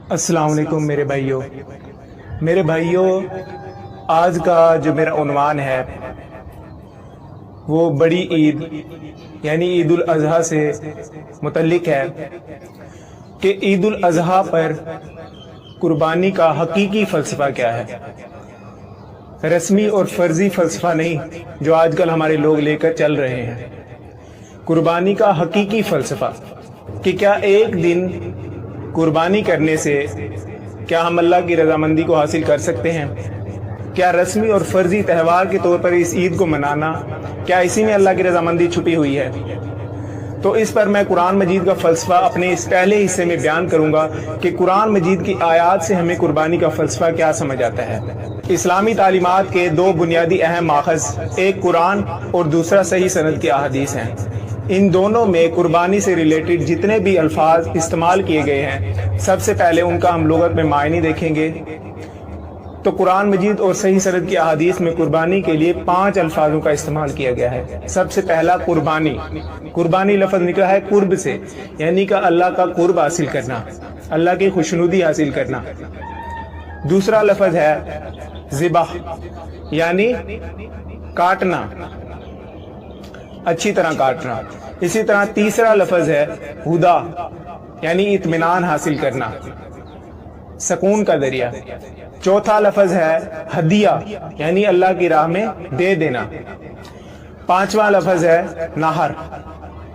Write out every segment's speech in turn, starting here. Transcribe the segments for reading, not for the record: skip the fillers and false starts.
السلام علیکم میرے بھائیوں، آج کا جو میرا عنوان ہے وہ بڑی عید یعنی عید الاضحیٰ سے متعلق ہے کہ عید الاضحیٰ پر قربانی کا حقیقی فلسفہ کیا ہے، رسمی اور فرضی فلسفہ نہیں جو آج کل ہمارے لوگ لے کر چل رہے ہیں۔ قربانی کا حقیقی فلسفہ کہ کیا ایک دن قربانی کرنے سے کیا ہم اللہ کی رضامندی کو حاصل کر سکتے ہیں؟ کیا رسمی اور فرضی تہوار کے طور پر اس عید کو منانا، کیا اسی میں اللہ کی رضامندی چھپی ہوئی ہے؟ تو اس پر میں قرآن مجید کا فلسفہ اپنے اس پہلے حصے میں بیان کروں گا کہ قرآن مجید کی آیات سے ہمیں قربانی کا فلسفہ کیا سمجھ آتا ہے۔ اسلامی تعلیمات کے دو بنیادی اہم ماخذ، ایک قرآن اور دوسرا صحیح سند کی احادیث ہیں۔ ان دونوں میں قربانی سے ریلیٹڈ جتنے بھی الفاظ استعمال کیے گئے ہیں، سب سے پہلے ان کا ہم لغت میں معنی دیکھیں گے تو قرآن مجید اور صحیح سند کی احادیث میں قربانی کے لیے 5 الفاظوں کا استعمال کیا گیا ہے۔ سب سے پہلا قربانی لفظ نکلا ہے قرب سے، یعنی کہ اللہ کا قرب حاصل کرنا، اللہ کی خوشنودی حاصل کرنا۔ دوسرا لفظ ہے ذبح، یعنی کاٹنا، اچھی طرح کاٹنا۔ اسی طرح تیسرا لفظ ہے ہدا، یعنی اطمینان حاصل کرنا، سکون کا ذریعہ۔ چوتھا لفظ ہے ہدیہ، یعنی اللہ کی راہ میں دے دینا۔ پانچواں لفظ ہے نہر،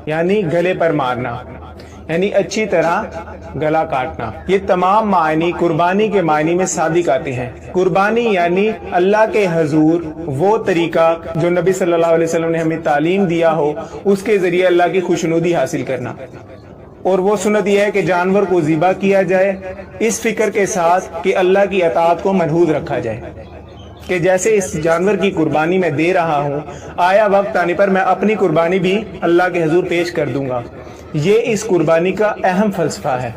یعنی گلے پر مارنا، یعنی اچھی طرح گلا کاٹنا۔ یہ تمام معنی قربانی کے معنی میں صادق آتے ہیں۔ قربانی یعنی اللہ کے حضور وہ طریقہ جو نبی صلی اللہ علیہ وسلم نے ہمیں تعلیم دیا ہو، اس کے ذریعے اللہ کی خوشنودی حاصل کرنا۔ اور وہ سنت یہ ہے کہ جانور کو ذبح کیا جائے اس فکر کے ساتھ کہ اللہ کی اطاعت کو محفوظ رکھا جائے، کہ جیسے اس جانور کی قربانی میں دے رہا ہوں، آیا وقت آنے پر میں اپنی قربانی بھی اللہ کے حضور پیش کر دوں گا۔ یہ اس قربانی کا اہم فلسفہ ہے۔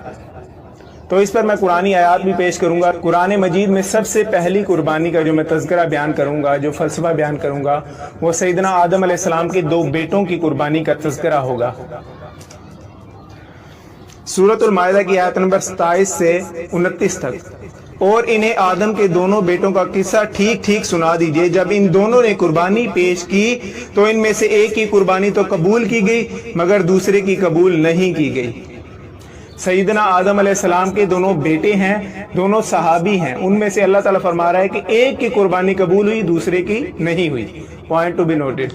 تو اس پر میں قرآنی آیات بھی پیش کروں گا۔ قرآن مجید میں سب سے پہلی قربانی کا جو میں تذکرہ بیان کروں گا، جو فلسفہ بیان کروں گا، وہ سیدنا آدم علیہ السلام کے 2 بیٹوں کی قربانی کا تذکرہ ہوگا۔ سورۃ المائدہ کی آیت نمبر 27 سے 29 تک۔ اور انہیں آدم کے دونوں بیٹوں کا قصہ ٹھیک سنا دیجئے۔ جب ان دونوں نے قربانی پیش کی تو ان میں سے ایک کی قربانی تو قبول کی گئی مگر دوسرے کی قبول نہیں کی گئی۔ سیدنا آدم علیہ السلام کے دونوں بیٹے ہیں، دونوں صحابی ہیں، ان میں سے اللہ تعالیٰ فرما رہا ہے کہ ایک کی قربانی قبول ہوئی، دوسرے کی نہیں ہوئی۔ Point to be noted.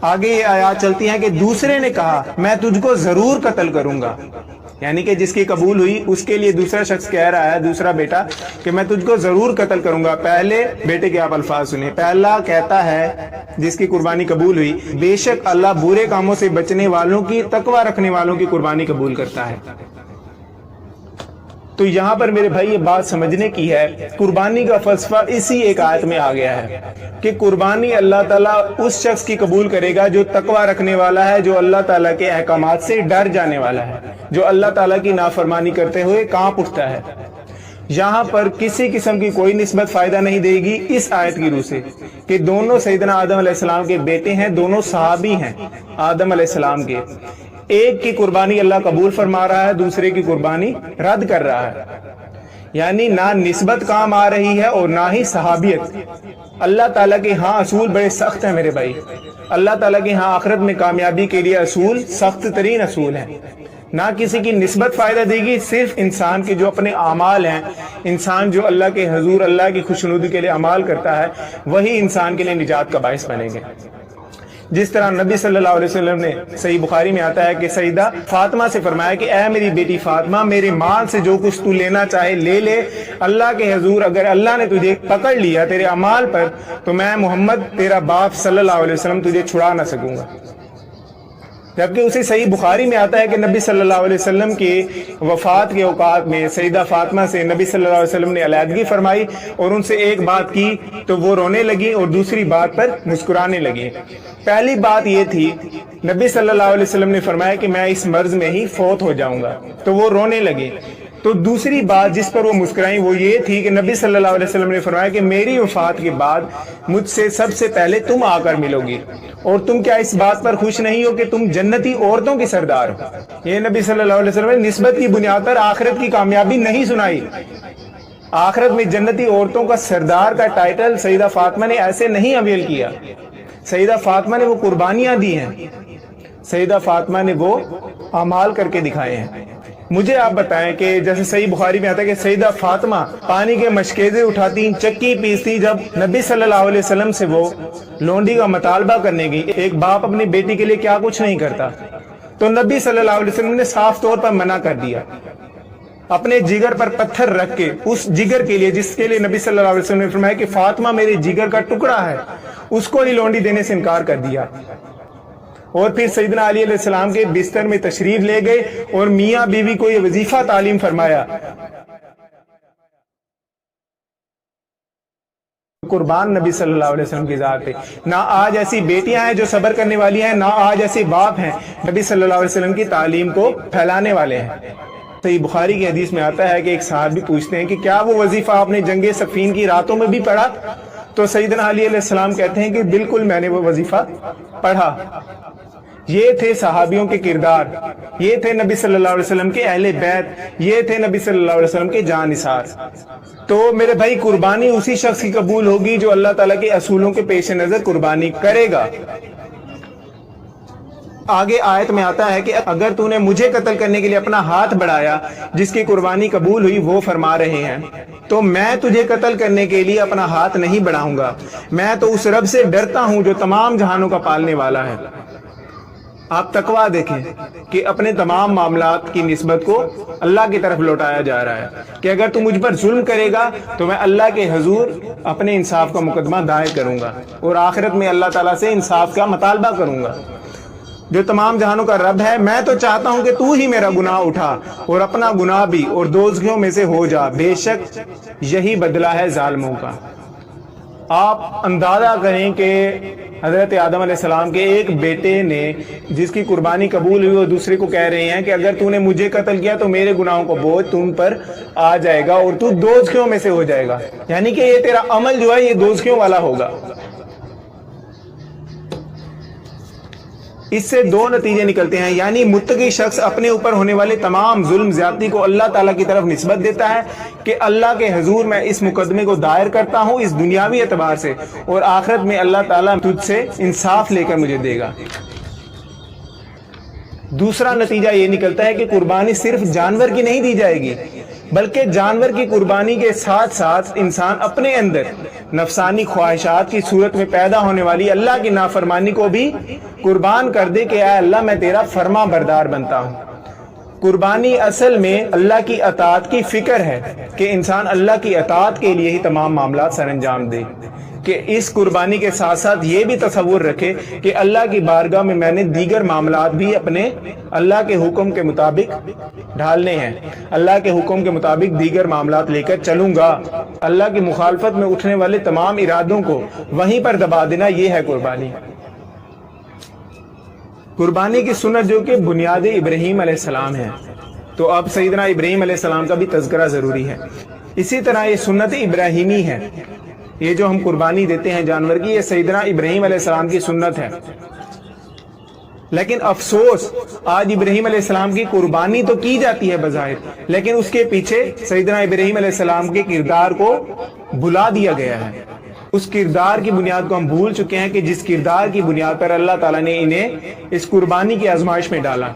آگے یہ آیات چلتی ہیں کہ دوسرے نے کہا میں تجھ کو ضرور قتل کروں گا، یعنی کہ جس کی قبول ہوئی اس کے لیے دوسرا شخص کہہ رہا ہے، دوسرا بیٹا، کہ میں تجھ کو ضرور قتل کروں گا۔ پہلے بیٹے کے آپ الفاظ سنیں۔ پہلا کہتا ہے جس کی قربانی قبول ہوئی، بے شک اللہ برے کاموں سے بچنے والوں کی، تقوی رکھنے والوں کی قربانی قبول کرتا ہے۔ تو یہاں پر میرے بھائی یہ بات سمجھنے کی ہے، قربانی کا فلسفہ اسی ایک آیت میں آ گیا ہے کہ قربانی اللہ تعالیٰ اس شخص کی قبول کرے گا جو تقوی رکھنے والا ہے، جو اللہ تعالیٰ کے احکامات سے ڈر جانے والا ہے، جو اللہ تعالیٰ کی نافرمانی کرتے ہوئے کانپ اٹھتا ہے۔ یہاں پر کسی قسم کی کوئی نسبت فائدہ نہیں دے گی اس آیت کی روح سے کہ دونوں سیدنا آدم علیہ السلام کے بیٹے ہیں، دونوں صحابی ہیں آدم علیہ السلام کے۔ ایک کی قربانی اللہ قبول فرما رہا ہے، دوسرے کی قربانی رد کر رہا ہے، یعنی نہ نسبت کام آ رہی ہے اور نہ ہی صحابیت۔ اللہ تعالیٰ کے ہاں اصول بڑے سخت ہیں میرے بھائی۔ اللہ تعالیٰ کے ہاں آخرت میں کامیابی کے لیے اصول سخت ترین اصول ہیں۔ نہ کسی کی نسبت فائدہ دے گی، صرف انسان کے جو اپنے اعمال ہیں، انسان جو اللہ کے حضور اللہ کی خوشنودی کے لیے اعمال کرتا ہے، وہی انسان کے لیے نجات کا باعث بنیں گے۔ جس طرح نبی صلی اللہ علیہ وسلم نے صحیح بخاری میں آتا ہے کہ سیدہ فاطمہ سے فرمایا کہ اے میری بیٹی فاطمہ، میرے مال سے جو کچھ تو لینا چاہے لے لے، اللہ کے حضور اگر اللہ نے تجھے پکڑ لیا تیرے اعمال پر تو میں محمد تیرا باپ صلی اللہ علیہ وسلم تجھے چھڑا نہ سکوں گا۔ جبکہ اسی صحیح بخاری میں آتا ہے کہ نبی صلی اللہ علیہ وسلم کی وفات کے اوقات میں سیدہ فاطمہ سے نبی صلی اللہ علیہ وسلم نے علیحدگی فرمائی اور ان سے ایک بات کی تو وہ رونے لگی اور دوسری بات پر مسکرانے لگی۔ پہلی بات یہ تھی، نبی صلی اللہ علیہ وسلم نے فرمایا کہ میں اس مرض میں ہی فوت ہو جاؤں گا، تو وہ رونے لگے۔ تو دوسری بات جس پر وہ مسکرائیں وہ یہ تھی کہ نبی صلی اللہ علیہ وسلم نے فرمایا کہ میری وفات کے بعد مجھ سے سب سے پہلے تم آ کر ملو گی، اور تم کیا اس بات پر خوش نہیں ہو کہ تم جنتی عورتوں کی سردار ہو؟ یہ نبی صلی اللہ علیہ وسلم نے نسبت کی بنیاد پر آخرت کی کامیابی نہیں سنائی۔ آخرت میں جنتی عورتوں کا سردار کا ٹائٹل سیدہ فاطمہ نے ایسے نہیں اویل کیا، سیدہ فاطمہ نے وہ قربانیاں دی ہیں، سیدہ فاطمہ نے وہ اعمال کر کے دکھائے ہیں۔ مجھے آپ بتائیں کہ جیسے صحیح بخاری میں آتا ہے کہ سیدہ فاطمہ پانی کے مشکیزیں اٹھاتی، چکی پیستی، جب نبی صلی اللہ علیہ وسلم سے وہ لونڈی کا مطالبہ کرنے گئی، ایک باپ اپنی بیٹی کے لیے کیا کچھ نہیں کرتا، تو نبی صلی اللہ علیہ وسلم نے صاف طور پر منع کر دیا، اپنے جگر پر پتھر رکھ کے، اس جگر کے لیے جس کے لیے نبی صلی اللہ علیہ وسلم نے فرمایا کہ فاطمہ میرے جگر کا ٹکڑا ہے، اس کو ہی لونڈی دینے سے انکار کر دیا۔ اور پھر سیدنا علی علیہ السلام کے بستر میں تشریف لے گئے اور میاں بیوی کو یہ وظیفہ تعلیم فرمایا، قربان نبی صلی اللہ علیہ وسلم کی ذات پہ۔ نہ آج ایسی بیٹیاں ہیں جو صبر کرنے والی ہیں، نہ آج ایسے باپ ہیں نبی صلی اللہ علیہ وسلم کی تعلیم کو پھیلانے والے ہیں۔ صحیح بخاری کی حدیث میں آتا ہے کہ ایک صحابی پوچھتے ہیں کہ کیا وہ وظیفہ آپ نے جنگ صفین کی راتوں میں بھی پڑھا؟ تو سیدنا علی علیہ السلام کہتے ہیں کہ بالکل میں نے وہ وظیفہ پڑھا۔ یہ تھے صحابیوں کے کردار، یہ تھے نبی صلی اللہ علیہ وسلم کے اہل بیت، یہ تھے نبی صلی اللہ علیہ وسلم کے جان نثار۔ تو میرے بھائی، قربانی اسی شخص کی قبول ہوگی جو اللہ تعالیٰ کے اصولوں کے پیش نظر قربانی کرے گا۔ آگے آیت میں آتا ہے کہ اگر تو نے مجھے قتل کرنے کے لیے اپنا ہاتھ بڑھایا، جس کی قربانی قبول ہوئی، وہ فرما رہے ہیں تو میں تجھے قتل کرنے کے لیے اپنا ہاتھ نہیں بڑھاؤں گا، میں تو اس رب سے ڈرتا ہوں جو تمام جہانوں کا پالنے والا ہے۔ آپ تقویٰ دیکھیں کہ اپنے تمام معاملات کی نسبت کو اللہ کی طرف لوٹایا جا رہا ہے کہ اگر تو مجھ پر ظلم کرے گا تو میں اللہ کے حضور اپنے انصاف کا مقدمہ دائر کروں گا اور آخرت میں اللہ تعالیٰ سے انصاف کا مطالبہ کروں گا۔ جو تمام جہانوں کا رب ہے، میں تو چاہتا ہوں کہ تو ہی میرا گناہ اٹھا اور اپنا گناہ بھی اور دوزخیوں میں سے ہو جا، بے شک یہی بدلہ ہے ظالموں کا۔ آپ اندازہ کریں کہ حضرت آدم علیہ السلام کے ایک بیٹے نے جس کی قربانی قبول ہوئی، وہ دوسرے کو کہہ رہے ہیں کہ اگر تو نے مجھے قتل کیا تو میرے گناہوں کو بوجھ تم پر آ جائے گا اور تو دوزخیوں میں سے ہو جائے گا، یعنی کہ یہ تیرا عمل جو ہے یہ دوزخیوں والا ہوگا۔ اس سے دو نتیجے نکلتے ہیں، یعنی متقی شخص اپنے اوپر ہونے والے تمام ظلم زیادتی کو اللہ تعالیٰ کی طرف نسبت دیتا ہے کہ اللہ کے حضور میں اس مقدمے کو دائر کرتا ہوں اس دنیاوی اعتبار سے، اور آخرت میں اللہ تعالیٰ تجھ سے انصاف لے کر مجھے دے گا۔ دوسرا نتیجہ یہ نکلتا ہے کہ قربانی صرف جانور کی نہیں دی جائے گی، بلکہ جانور کی قربانی کے ساتھ ساتھ انسان اپنے اندر نفسانی خواہشات کی صورت میں پیدا ہونے والی اللہ کی نافرمانی کو بھی قربان کر دے کہ اے اللہ میں تیرا فرما بردار بنتا ہوں۔ قربانی اصل میں اللہ کی اطاعت کی فکر ہے کہ انسان اللہ کی اطاعت کے لیے ہی تمام معاملات سر انجام دے، کہ اس قربانی کے ساتھ ساتھ یہ بھی تصور رکھے کہ اللہ کی بارگاہ میں نے دیگر معاملات بھی اپنے اللہ کے حکم کے مطابق ڈھالنے ہیں، اللہ کے حکم کے مطابق دیگر معاملات لے کر چلوں گا۔ اللہ کی مخالفت میں اٹھنے والے تمام ارادوں کو وہیں پر دبا دینا، یہ ہے قربانی۔ قربانی کی سنت جو کہ بنیاد ابراہیم علیہ السلام ہے، تو اب سیدنا ابراہیم علیہ السلام کا بھی تذکرہ ضروری ہے۔ اسی طرح یہ سنت ابراہیمی ہے، یہ جو ہم قربانی دیتے ہیں جانور کی، یہ سیدنا ابراہیم علیہ السلام کی سنت ہے۔ لیکن افسوس آج ابراہیم علیہ السلام کی قربانی تو کی جاتی ہے بظاہر، لیکن اس کے پیچھے سیدنا ابراہیم علیہ السلام کے کردار کو بھلا دیا گیا ہے۔ اس کردار کی بنیاد کو ہم بھول چکے ہیں کہ جس کردار کی بنیاد پر اللہ تعالیٰ نے انہیں اس قربانی کی آزمائش میں ڈالا۔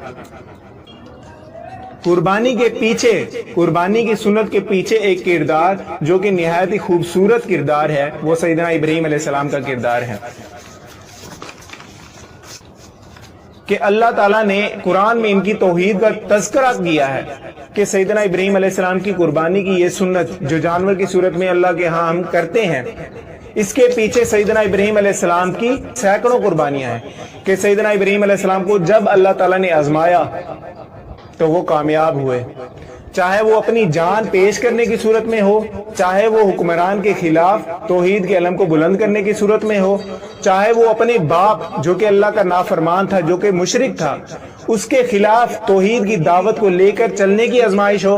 قربانی کے پیچھے، قربانی کی سنت کے پیچھے ایک کردار جو کہ نہایت ہی خوبصورت کردار ہے، وہ سیدنا ابراہیم علیہ السلام کا کردار ہے کہ اللہ تعالیٰ نے قرآن میں ان کی توحید کا تذکرہ کیا ہے کہ سیدنا ابراہیم علیہ السلام کی قربانی کی یہ سنت جو جانور کی صورت میں اللہ کے ہاں ہم کرتے ہیں، اس کے پیچھے سیدنا ابراہیم علیہ السلام کی سینکڑوں قربانیاں ہیں کہ سیدنا ابراہیم علیہ السلام کو جب اللہ تعالیٰ نے آزمایا تو وہ کامیاب ہوئے، چاہے وہ اپنی جان پیش کرنے کی صورت میں ہو، چاہے وہ حکمران کے خلاف توحید کے علم کو بلند کرنے کی صورت میں ہو، چاہے وہ اپنے باپ جو کہ اللہ کا نافرمان تھا، جو کہ مشرک تھا، اس کے خلاف توحید کی دعوت کو لے کر چلنے کی آزمائش ہو،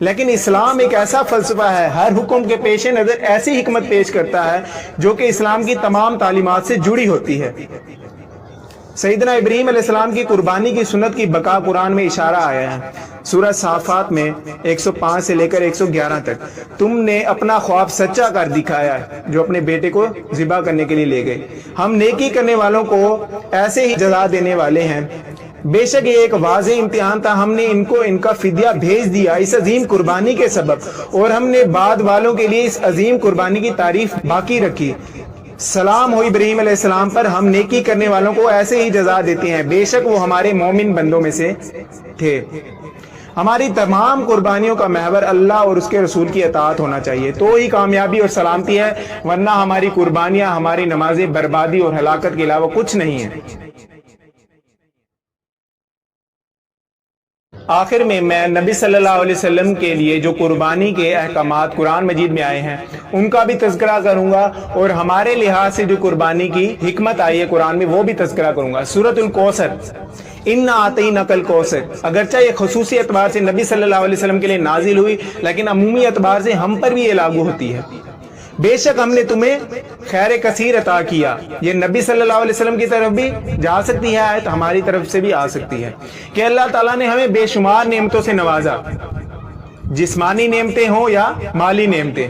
لیکن اسلام ایک ایسا فلسفہ ہے، ہر حکم کے پیش نظر ایسی حکمت پیش کرتا ہے جو کہ اسلام کی تمام تعلیمات سے جڑی ہوتی ہے۔ سیدنا ابراہیم علیہ السلام کی قربانی کی سنت کی بقا قرآن میں اشارہ آیا ہے۔ سورہ صافات میں 105 سے لے کر 111 تک، تم نے اپنا خواب سچا کر دکھایا ہے جو اپنے بیٹے کو ذبح کرنے کے لیے لے گئے، ہم نیکی کرنے والوں کو ایسے ہی جزا دینے والے ہیں۔ بے شک یہ ایک واضح امتحان تھا، ہم نے ان کو ان کا فدیہ بھیج دیا اس عظیم قربانی کے سبب، اور ہم نے بعد والوں کے لیے اس عظیم قربانی کی تعریف باقی رکھی۔ سلام ہو ابراہیم علیہ السلام پر، ہم نیکی کرنے والوں کو ایسے ہی جزا دیتے ہیں، بے شک وہ ہمارے مومن بندوں میں سے تھے۔ ہماری تمام قربانیوں کا محور اللہ اور اس کے رسول کی اطاعت ہونا چاہیے، تو ہی کامیابی اور سلامتی ہے، ورنہ ہماری قربانیاں، ہماری نمازیں بربادی اور ہلاکت کے علاوہ کچھ نہیں ہیں۔ آخر میں نبی صلی اللہ علیہ وسلم کے لیے جو قربانی کے احکامات قرآن مجید میں آئے ہیں ان کا بھی تذکرہ کروں گا، اور ہمارے لحاظ سے جو قربانی کی حکمت آئی ہے قرآن میں وہ بھی تذکرہ کروں گا۔ سورۃ الکوثر، اِنَّا أَعْطَيْنَاكَ الْكَوْثَرَ، اگرچہ یہ خصوصی اعتبار سے نبی صلی اللہ علیہ وسلم کے لیے نازل ہوئی، لیکن عمومی اعتبار سے ہم پر بھی یہ لاگو ہوتی ہے۔ بے شک ہم نے تمہیں خیر کثیر عطا کیا، یہ نبی صلی اللہ علیہ وسلم کی طرف بھی جا سکتی ہے آیت، ہماری طرف سے بھی آ سکتی ہے کہ اللہ تعالیٰ نے ہمیں بے شمار نعمتوں سے نوازا، جسمانی نعمتیں ہوں یا مالی نعمتیں۔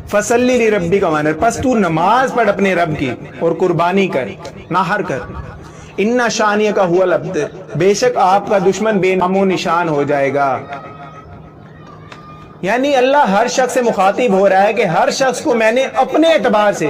فَصَلِّ لِرَبِّكَ وَانْحَرْ، پس تو نماز پڑھ اپنے رب کی اور قربانی کر، نحر کر۔ اِنَّ شَانِئَكَ هُوَ الْأَبْتَرُ، بے شک آپ کا دشمن بے نام و نشان ہو جائے گا۔ یعنی اللہ ہر شخص سے مخاطب ہو رہا ہے کہ ہر شخص کو میں نے اپنے اعتبار سے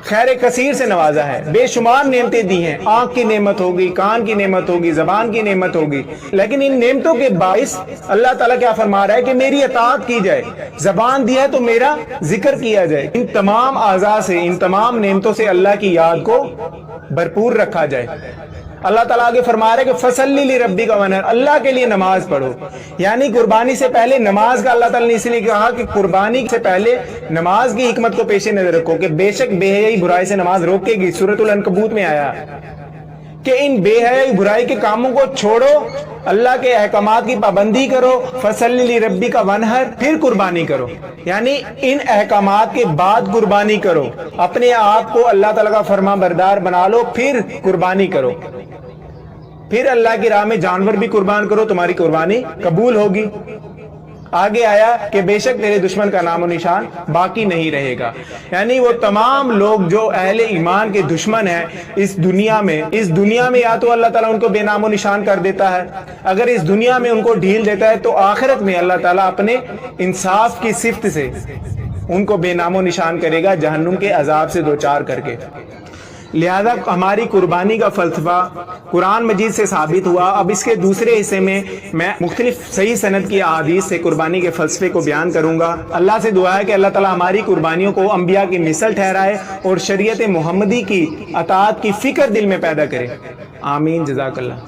خیر کثیر سے نوازا ہے، بے شمار نعمتیں دی ہیں، آنکھ کی نعمت ہوگی، کان کی نعمت ہوگی، زبان کی نعمت ہوگی، لیکن ان نعمتوں کے باعث اللہ تعالیٰ کیا فرما رہا ہے کہ میری اطاعت کی جائے، زبان دیا ہے تو میرا ذکر کیا جائے، ان تمام اعضاء سے، ان تمام نعمتوں سے اللہ کی یاد کو بھرپور رکھا جائے۔ اللہ تعالیٰ آگے فرما رہا ہے کہ فَصَلِّ لِرَبِّكَ وَانْحَرْ، اللہ کے لیے نماز پڑھو، یعنی قربانی سے پہلے نماز کا اللہ تعالیٰ نے اس لیے کہا کہ قربانی سے پہلے نماز کی حکمت کو پیش نظر رکھو کہ بے شک بے حیائی برائی سے نماز روکے گی۔ سورۃ العنکبوت میں آیا کہ ان بے حیائی برائی کے کاموں کو چھوڑو، اللہ کے احکامات کی پابندی کرو، فَصَلِّ لِرَبِّكَ وَانْحَرْ، پھر قربانی کرو، یعنی ان احکامات کے بعد قربانی کرو، اپنے آپ کو اللہ تعالیٰ کا فرما بردار بنا لو، پھر قربانی کرو، پھر اللہ کی راہ میں جانور بھی قربان کرو، تمہاری قربانی قبول ہوگی۔ آگے آیا کہ بے شک تیرے دشمن کا نام و نشان باقی نہیں رہے گا، یعنی وہ تمام لوگ جو اہل ایمان کے دشمن ہیں اس دنیا میں یا تو اللہ تعالیٰ ان کو بے نام و نشان کر دیتا ہے، اگر اس دنیا میں ان کو ڈھیل دیتا ہے تو آخرت میں اللہ تعالیٰ اپنے انصاف کی صفت سے ان کو بے نام و نشان کرے گا، جہنم کے عذاب سے دوچار کر کے۔ لہذا ہماری قربانی کا فلسفہ قرآن مجید سے ثابت ہوا۔ اب اس کے دوسرے حصے میں مختلف صحیح سند کی احادیث سے قربانی کے فلسفے کو بیان کروں گا۔ اللہ سے دعا ہے کہ اللہ تعالیٰ ہماری قربانیوں کو انبیاء کی مثل ٹھہرائے اور شریعت محمدی کی اطاعت کی فکر دل میں پیدا کرے۔ آمین، جزاک اللہ۔